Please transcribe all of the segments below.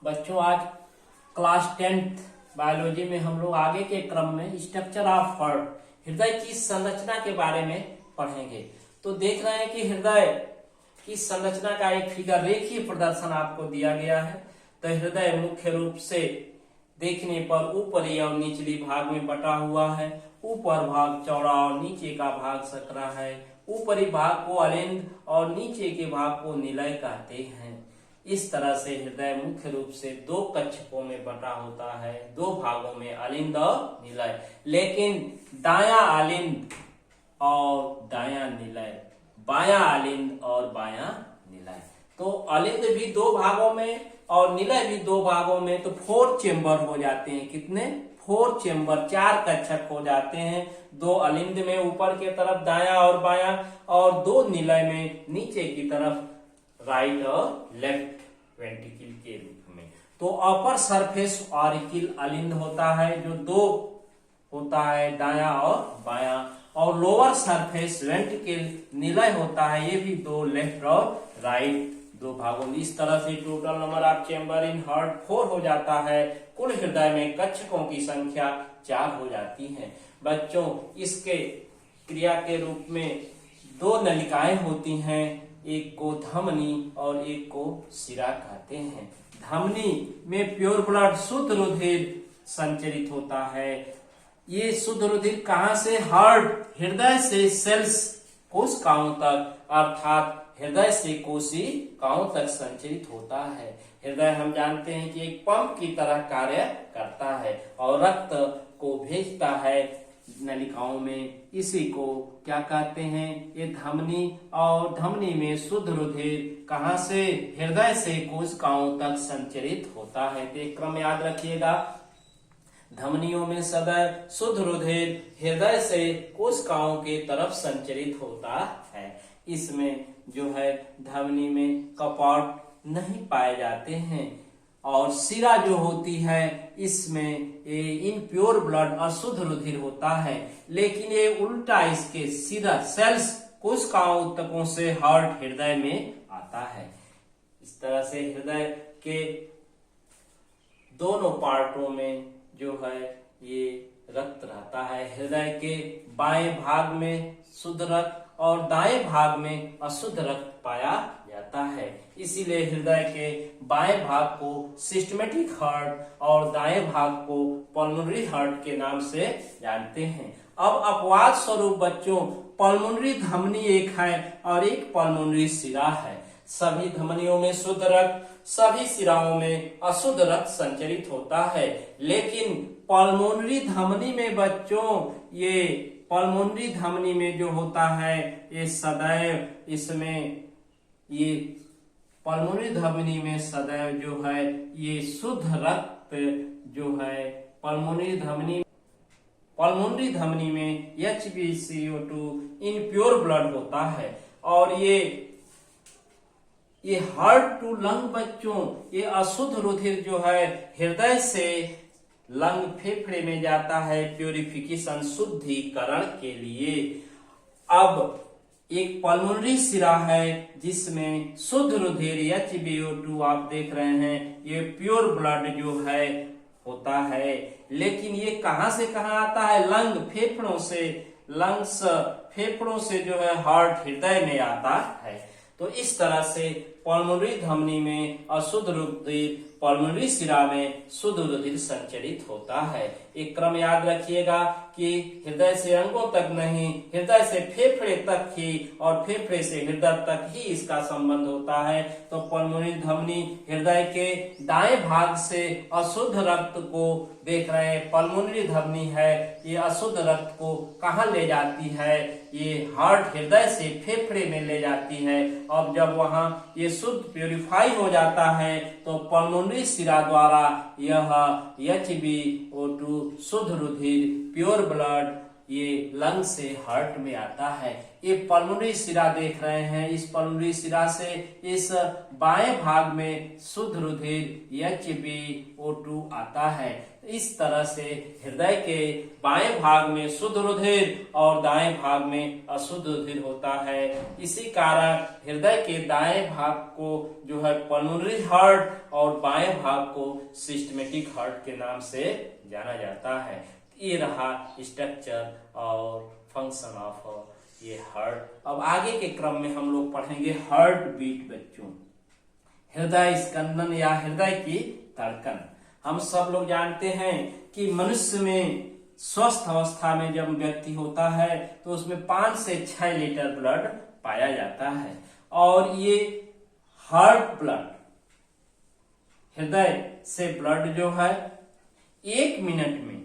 बच्चों आज class 10th biology में हम लोग आगे के क्रम में स्ट्रक्चर ऑफ हार्ट, हृदय की संरचना के बारे में पढ़ेंगे। तो देख रहे हैं कि हृदय की संरचना का एक फिगर रेखीय प्रदर्शन आपको दिया गया है। तो हृदय मुख्य रूप से देखने पर ऊपरी और निचली भाग में बटा हुआ है। ऊपर भाग चौड़ा और नीचे का भाग सकरा है। ऊपरी भाग को अलिंद और नीचे के भाग को निलय कहते हैं। इस तरह से हृदय मुख्य रूप से दो कक्षकों में बटा होता है, दो भागों में, अलिंद और निलय। लेकिन दायां अलिंद और दायां निलय, बायां अलिंद और बायां निलय। तो अलिंद भी दो भागों में और निलय भी दो भागों में, तो 4 चेंबर हो जाते हैं। कितने? 4 चेंबर, 4 कक्षक हो जाते हैं। दो अलिंद में ऊपर के तरफ दायां और बायां, और दो निलय में नीचे की तरफ राइट और लेफ्ट वेंट्रिकल के रूप में। तो अपर सरफेस ऑरिकल अलिंद होता है जो दो होता है, दायां और बायां, और लोअर सरफेस वेंट्रिकल निलय होता है, ये भी दो, लेफ्ट और राइट, दो भागों में। इस तरह से total number of chamber in heart 4 हो जाता है। कुल हृदय में कक्षकों की संख्या 4 हो जाती है। बच्चों इसके क्रिया के रूप में दो नलिकाएं होती हैं, एक को धमनी और एक को शिरा कहते हैं। धमनी में प्योर ब्लड, शुद्ध रुधिर संचरित होता है। ये शुद्ध रुधिर कहाँ से? हार्ट, हृदय से सेल्स, कोशिकाओं तक, अर्थात हृदय से कोशिकाओं तक संचरित होता है। हृदय हम जानते हैं कि एक पंप की तरह कार्य करता है और रक्त को भेजता है नलिकाओं में। इसी को क्या कहते हैं? ये धमनी। और धमनी में शुद्ध रुधिर कहाँ से? हृदय से कोशिकाओं तक संचरित होता है। तो एक क्रम याद रखिएगा, धमनियों में सदैव शुद्ध रुधिर हृदय से कोशिकाओं के तरफ संचरित होता है। इसमें जो है धमनी में कपाट नहीं पाए जाते हैं, और शिरा जो होती है इसमें इनप्योर ब्लड, अशुद्ध रुधिर होता है। लेकिन ये उल्टा, इसके सीधा सेल्स, कोशिकाओं तकों से हार्ट हृदय में आता है। इस तरह से हृदय के दोनों पार्टों में जो है ये रक्त रहता है। हृदय के बाएं भाग में शुद्ध रक्त और दाएं भाग में अशुद्ध रक्त पाया जाता है। इसीलिए हृदय के बाएं भाग को सिस्टमेटिक हार्ट और दाएं भाग को पल्मोनरी हार्ट के नाम से जानते हैं। अब अपवाद स्वरूप बच्चों पल्मोनरी धमनी एक है और एक पल्मोनरी शिरा है। सभी धमनियों में शुद्ध रक्त, सभी शिराओं में अशुद्ध रक्त संचरित होता है। लेकिन पल्मोनरी धमनी में बच्चों, ये पल्मोनरी धमनी में जो होता है ये सदैव, इसमें ये पल्मोनरी धमनी में सदैव जो है ये शुद्ध रक्त जो है पल्मोनरी धमनी में HbCO2 इनप्योर ब्लड होता है। और ये हार्ट टू लंग बच्चों, ये अशुद्ध रुधिर जो है हृदय से लंग, फेफड़े में जाता है प्यूरिफिकेशन, शुद्धिकरण के लिए। अब एक पल्मोनरी शिरा है जिसमें शुद्ध रुधिर HbO2 आप देख रहे हैं, ये प्योर ब्लड जो है होता है। लेकिन ये कहां से कहां आता है? लंग, फेफड़ों से, लंग्स, फेफड़ों से जो है हार्ट हृदय में आता है। तो इस तरह से पल्मोनरी धमनी में अशुद्ध रुधिर, पल्मोनरी शिरा में शुद्ध रुधिर संचरित होता है। एक क्रम याद रखिएगा कि हृदय से अंगों तक नहीं, हृदय से फेफड़े तक ही और फेफड़े से हृदय तक ही इसका संबंध होता है। तो पल्मोनरी धमनी हृदय के दाएं भाग से अशुद्ध रक्त को देख रहे हैं, पल्मोनरी धमनी है, ये अशुद्ध रक्त को कहाँ ले जाती है? ये हार्ट, हृदय से फेफड़े में ले जाती है। अब जब वहां ये शुद्ध प्यूरिफाई हो जाता है तो पल्मोनरी शिरा द्वारा यह HbO2 शुद्ध रुधिर, प्योर ब्लड, ये लंग से हार्ट में आता है। ये पल्मोनरी शिरा देख रहे हैं, इस पल्मोनरी शिरा से इस बाएं भाग में शुद्ध रुधिर HbO2 आता है। इस तरह से हृदय के बाएं भाग में शुद्ध रुधिर और दाएं भाग में अशुद्ध रुधिर होता है। इसी कारण हृदय के दाएं भाग को जो है पल्मोनरी हार्ट और बाएं भाग को सिस्टमेटिक हार्ट के नाम से जाना जाता है। ये रहा स्ट्रक्चर और फंक्शन ऑफ ये हार्ट। अब आगे के क्रम में हम लोग पढ़ेंगे हार्ट बीट बच्चों, हृदय स्पंदन या हृदय की धड़कन। हम सब लोग जानते हैं कि मनुष्य में स्वस्थ अवस्था में जब व्यक्ति होता है तो उसमें 5 से 6 लीटर ब्लड पाया जाता है और ये हार्ट ब्लड, हृदय से ब्लड जो है 1 मिनट में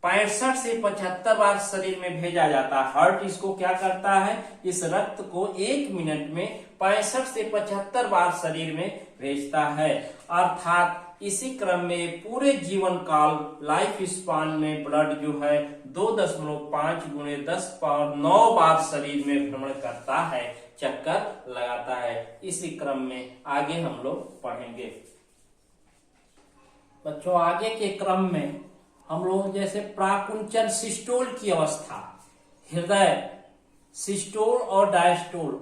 65 से 75 बार शरीर में भेजा जाता है। हार्ट इसको क्या करता है, इस रक्त को 1 मिनट में 65 से 75 बार शरीर में भेजता है। अर्थात इसी क्रम में पूरे जीवन काल लाइफ स्पान में ब्लड जो है 2.5 गुणे 10⁹ बार शरीर में भ्रमण करता है, चक्कर लगाता है। इसी क्रम में आगे हम लोग पढ़ेंगे बच्चों। आगे के क्रम में हम लोग जैसे प्राकुंचन सिस्टोल की अवस्था, हृदय सिस्टोल और डायस्टोल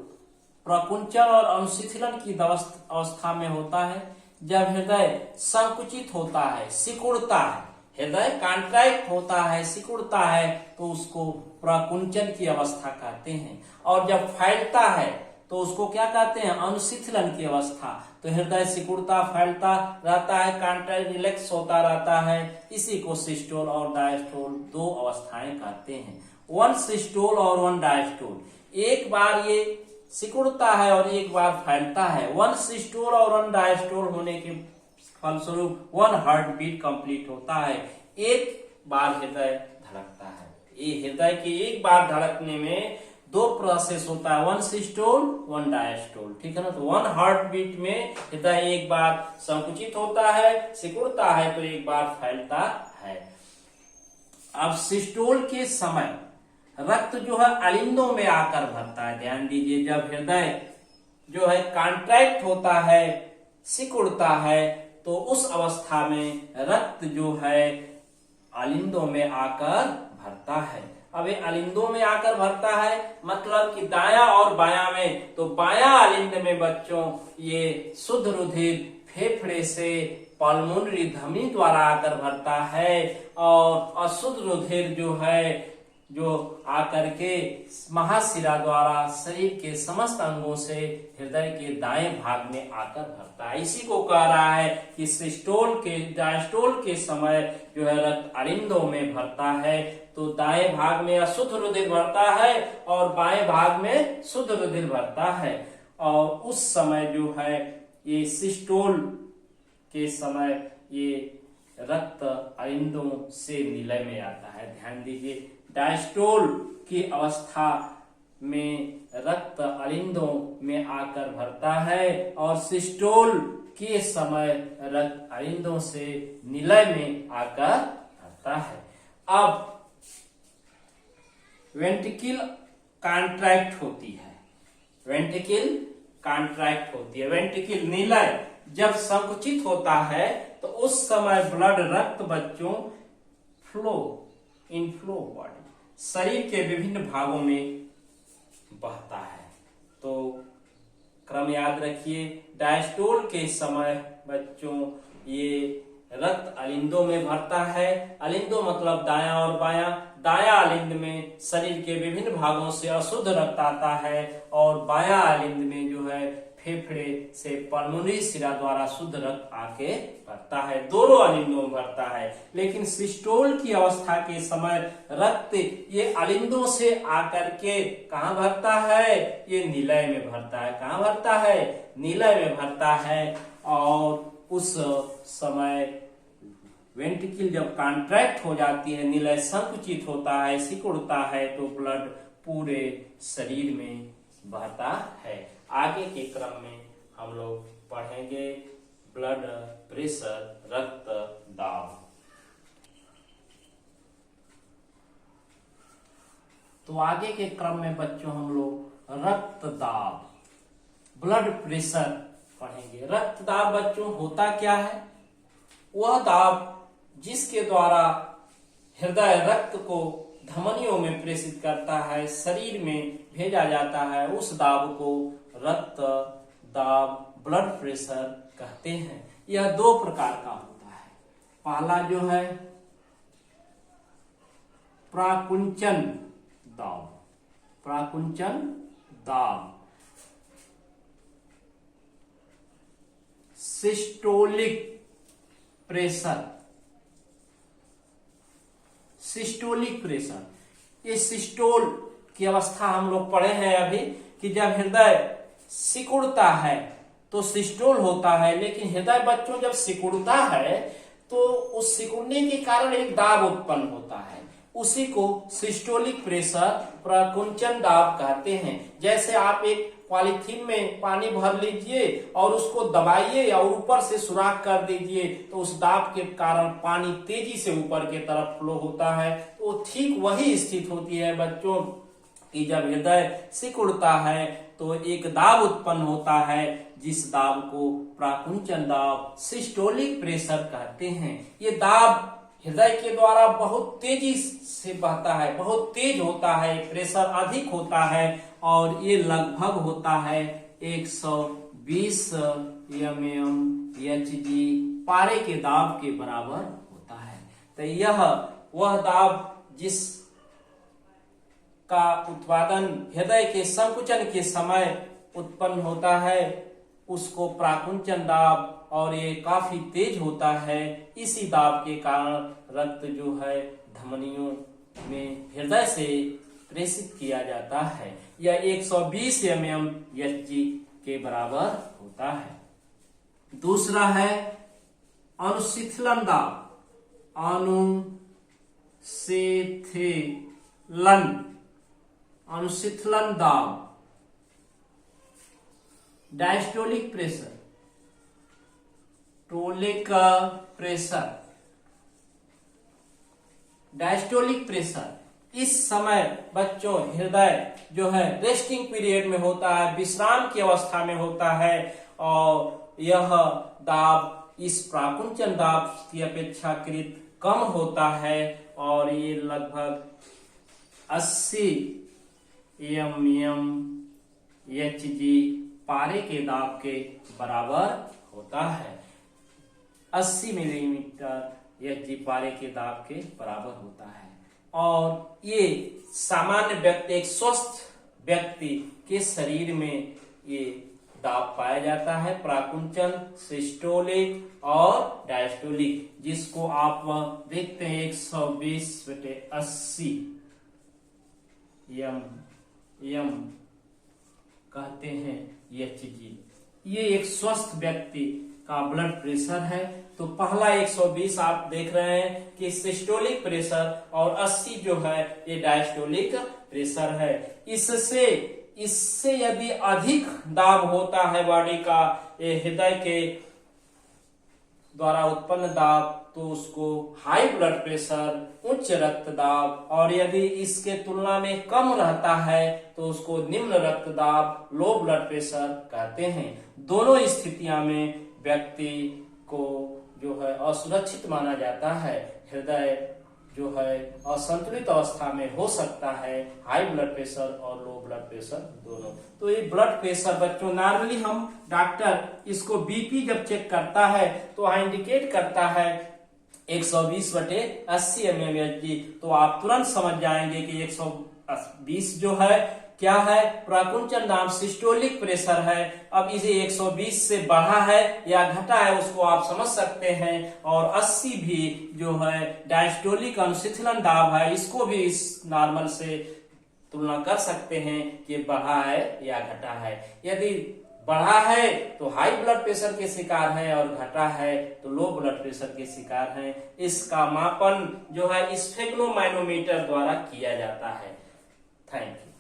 प्रकुंचन और अनुशिथिलन की अवस्था में होता है। जब हृदय संकुचित होता है, सिकुड़ता है, हृदय कॉन्ट्रैक्ट होता है, सिकुड़ता है तो उसको प्रकुंचन की अवस्था कहते हैं। और जब फैलता है तो उसको क्या कहते हैं, अनुशिथिलन की अवस्था। तो हृदय सिकुड़ता फैलता रहता है, कॉन्ट्रैक्ट रिलैक्स होता रहता है। इसी को सिस्टोल और डायस्टोल 2 अवस्थाएं कहते हैं। 1 सिस्टोल और 1 डायस्टोल, एक बार ये सिकुड़ता है और एक बार फैलता है। 1 सिस्टोल और 1 डायस्टोल होने के फलस्वरूप 1 हार्ट बीट कंप्लीट होता है। एक बार हृदय धड़कता है। ये हृदय के एक बार धड़कने में 2 प्रोसेस होता है, 1 सिस्टोल 1 डायस्टोल, ठीक है ना। तो 1 हार्ट बीट में हृदय एक बार संकुचित होता है, सिकुड़ता है, तो एक बार फैलता है। अब सिस्टोल के समय रक्त जो है अलिंदों में आकर भरता है। ध्यान दीजिए, जब हृदय जो है कॉन्ट्रैक्ट होता है, सिकुड़ता है, तो उस अवस्था में रक्त जो है अलिंदों में आकर भरता है। अब ये अलिंदों में आकर भरता है मतलब कि दायां और बायां में। तो बायां अलिंद में बच्चों ये शुद्ध रुधिर फेफड़े से पल्मोनरी धमनी द्वारा आकर भरता है और अशुद्ध रुधिर जो है जो आकर के महाशिरा द्वारा शरीर के समस्त अंगों से हृदय के दाएं भाग में आकर भरता है। इसी को कह रहा है कि सिस्टोल के डायस्टोल के समय जो है रक्त अलिंदों में भरता है। तो दाएं भाग में अशुद्ध रुधिर भरता है और बाएं भाग में शुद्ध रुधिर भरता है। और उस समय जो है ये सिस्टोल के समय ये रक्त अलिंदों से निलय में आता है। ध्यान दीजिए, डायस्टोल की अवस्था में रक्त अलिंदों में आकर भरता है और सिस्टोल के समय रक्त अलिंदों से निलय में आकर भरता है। अब वेंट्रिकल कॉन्ट्रैक्ट होती है, वेंट्रिकल कॉन्ट्रैक्ट होती है। वेंट्रिकल निलय जब संकुचित होता है तो उस समय ब्लड रक्त बच्चों फ्लो इनफ्लो बॉडी शरीर के विभिन्न भागों में बहता है। तो क्रम याद रखिए, डायस्टोल के समय बच्चों ये रक्त अलिंदों में भरता है। अलिंदों मतलब दायां और बायां। दायां अलिंद में शरीर के विभिन्न भागों से अशुद्ध रक्त आता है और बायां अलिंद में जो है फेफड़े से पल्मोनरी शिरा द्वारा शुद्ध रक्त आके भरता है। दोनों अलिंदों में भरता है। लेकिन सिस्टोल की अवस्था के समय रक्त ये अलिंदों से आकर के कहाँ भरता है, ये निलय में भरता है। कहाँ भरता है, निलय में भरता है। और उस समय वेंट्रिकल जब कॉन्ट्रैक्ट हो जाती है, निलय संकुचित होता है, सिकुड़ता है, तो ब्लड पूरे शरीर में बहता है। आगे के क्रम में हम लोग पढ़ेंगे ब्लड प्रेशर, रक्त दाब। तो आगे के क्रम में बच्चों हम लोग रक्त दाब, ब्लड प्रेशर पढ़ेंगे। रक्त दाब बच्चों होता क्या है? वह दाब जिसके द्वारा हृदय रक्त को धमनियों में प्रेषित करता है, शरीर में भेजा जाता है, उस दाब को रक्त दाब, ब्लड प्रेशर कहते हैं। यह दो प्रकार का होता है। पहला जो है प्राकुंचन दाब, प्राकुंचन दाब, सिस्टोलिक प्रेशर, सिस्टोलिक प्रेशर। ये सिस्टोल की अवस्था हम लोग पढ़े हैं अभी कि जब हृदय सिकुड़ता है तो सिस्टोल होता है, लेकिन हृदय बच्चों जब सिकुड़ता है तो उस सिकुड़ने के कारण एक दाब उत्पन्न होता है, उसी को सिस्टोलिक प्रेशर, प्रकुंचन दाब कहते हैं। जैसे आप एक पॉलीथीन में पानी भर लीजिए और उसको दबाइए और ऊपर से सुराख कर दीजिए तो उस दाब के कारण पानी तेजी से ऊपर की तरफ फ्लो होता है। तो ठीक वही स्थिति होती है बच्चों कि जब हृदय सिकुड़ता है तो एक दाब उत्पन्न होता है, जिस दाब को प्राकुंचन दाब, सिस्टोलिक प्रेशर कहते हैं। ये दाब हृदय के द्वारा बहुत तेजी से बहता है, बहुत तेज होता है, प्रेशर अधिक होता है और ये लगभग होता है 120 mmHg पारे के दाब के बराबर होता है। तो यह वह दाब जिस का उत्पादन हृदय के संकुचन के समय उत्पन्न होता है उसको प्राकुंचन दाब, और ये काफी तेज होता है। इसी दाब के कारण रक्त जो है धमनियों में हृदय से प्रेषित किया जाता है। यह 120 mmHg के बराबर होता है। दूसरा है अनुशीतलन दाब, अनुशीतलन दाब, डायस्टोलिक प्रेशर, टोलिक प्रेशर, डायस्टोलिक प्रेशर। इस समय बच्चों हृदय जो है रेस्टिंग पीरियड में होता है, विश्राम की अवस्था में होता है, और यह दाब इस प्राकुंचन दाब की अपेक्षाकृत कम होता है और ये लगभग 80 mmHg पारे के दाब के बराबर होता है। 80 mmHg पारे के दाब के बराबर होता है। और ये सामान्य व्यक्ति, एक स्वस्थ व्यक्ति के शरीर में ये दाब पाया जाता है, प्राकुंचन, सिस्टोलिक और डायस्टोलिक, जिसको आप देखते हैं 120/80 m कहते हैं Hg। ये एक स्वस्थ व्यक्ति का ब्लड प्रेशर है। तो पहला 120 आप देख रहे हैं कि सिस्टोलिक प्रेशर, और 80 जो है ये डायस्टोलिक प्रेशर है। इससे यदि अधिक दाब होता है बॉडी का, ये हृदय के द्वारा उत्पन्न दाब, तो उसको हाई ब्लड प्रेशर, उच्च रक्तदाब, और यदि इसके तुलना में कम रहता है तो उसको निम्न रक्तदाब, लो ब्लड प्रेशर कहते हैं। दोनों स्थितियां में व्यक्ति को जो है असुरक्षित माना जाता है। हृदय जो है असंतुलित अवस्था में हो सकता है, हाई ब्लड प्रेशर और लो ब्लड प्रेशर दोनों। तो ये ब्लड प्रेशर बच्चों नॉर्मली हम डॉक्टर इसको बीपी जब चेक करता है तो इंडिकेट करता है 120/80 mmHg, तो आप तुरंत समझ जाएंगे कि 120 जो है क्या है, प्राकुंचन दाब, सिस्टोलिक प्रेशर है। अब इसे 120 से बढ़ा है या घटा है उसको आप समझ सकते हैं। और 80 भी जो है डायस्टोलिक अनुशीतलन दाब है, इसको भी इस नॉर्मल से तुलना कर सकते हैं कि बढ़ा है या घटा है। यदि बढ़ा है तो हाई ब्लड प्रेशर के शिकार है, और घटा है तो लो ब्लड प्रेशर के शिकार है। इसका मापन जो है स्फेग्नोमैनोमीटर द्वारा किया जाता है। Thank you.